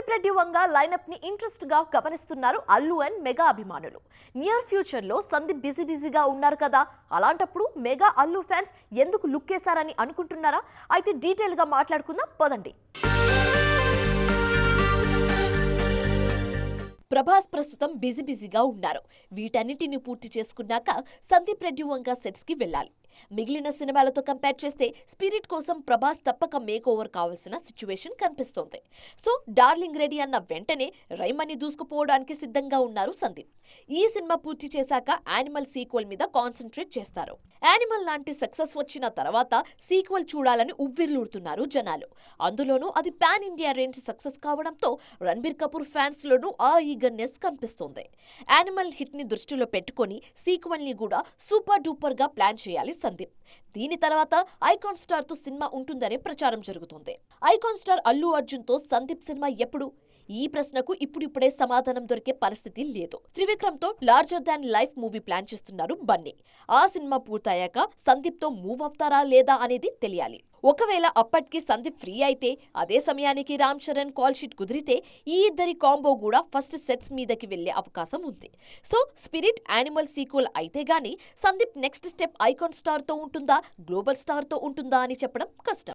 Sandeep Reddy Vanga lineup ని interest గా గమనిస్తున్నారు అల్లు అండ్ మెగా అభిమానులు. నియర్ ఫ్యూచర్ లో సందీప్ బిజీగా ఉన్నారు కదా, అలాంటప్పుడు మెగా అల్లు ఫ్యాన్స్ ఎందుకు లుక్కేశారని అనుకుంటున్నారా? అయితే డీటెయిల్ గా మాట్లాడుకుందాం పదండి. ప్రభాస్ ప్రస్తుతం బిజీగా ఉన్నారు. వీటన్నిటిని పూర్తి చేసుకున్నాక సందీప్ రెడ్డి వంగ సెట్స్ కి వెళ్ళాలి. మిగిలిన సినిమాలతో కంపేర్ చేస్తే స్పిరిట్ కోసం ప్రభాస్ తప్పక మేక్ ఓవర్ కావాల్సిన సిచ్యువేషన్ కనిపిస్తోంది. సో డార్లింగ్ రెడీ అన్న వెంటనే రైమని దూసుకుపోవడానికి సిద్ధంగా ఉన్నారు సందీప్. ఈ సినిమా పూర్తి చేశాక యానిమల్ సీక్వెల్ మీద కాన్సన్ట్రేట్ చేస్తారు. యానిమల్ లాంటి సక్సెస్ వచ్చిన తర్వాత సీక్వెల్ చూడాలని ఉవ్విర్లూడుతున్నారు జనాలు. అందులోనూ అది పాన్ ఇండియా రేంజ్ సక్సెస్ కావడంతో రణబీర్ కపూర్ ఫ్యాన్స్ లోనూ ఆ ఈగర్నెస్ కనిపిస్తోంది. యానిమల్ హిట్ ని దృష్టిలో పెట్టుకుని సీక్వెల్ ని కూడా సూపర్ డూపర్ గా ప్లాన్ చేయాలి సందీప్. దీని తర్వాత ఐకాన్ స్టార్ తో సినిమా ఉంటుందనే ప్రచారం జరుగుతుంది. ఐకాన్ స్టార్ అల్లు అర్జున్ తో సందీప్ సినిమా ఎప్పుడు? ఈ ప్రశ్నకు ఇప్పుడిప్పుడే సమాధానం దొరికే పరిస్థితి లేదు. త్రివిక్రమ్ తో larger than life movie plan చేస్తున్నారు బన్నీ. ఆ సినిమా పూర్తయ్యాక సందీప్ తో మూవ్ అవుతారా లేదా అనేది తెలియాలి. ఒకవేళ అప్పటికి సందీప్ ఫ్రీ అయితే, అదే సమయానికి రామ్ చరణ్ కాల్ షీట్ కుదిరితే ఈ ఇద్దరి కాంబో కూడా ఫస్ట్ సెట్స్ మీదకి వెళ్లే అవకాశం ఉంది. సో స్పిరిట్ యానిమల్ సీక్వెల్ అయితే గానీ Sandeep next step icon star తో ఉంటుందా, గ్లోబల్ స్టార్ తో ఉంటుందా అని చెప్పడం కష్టం.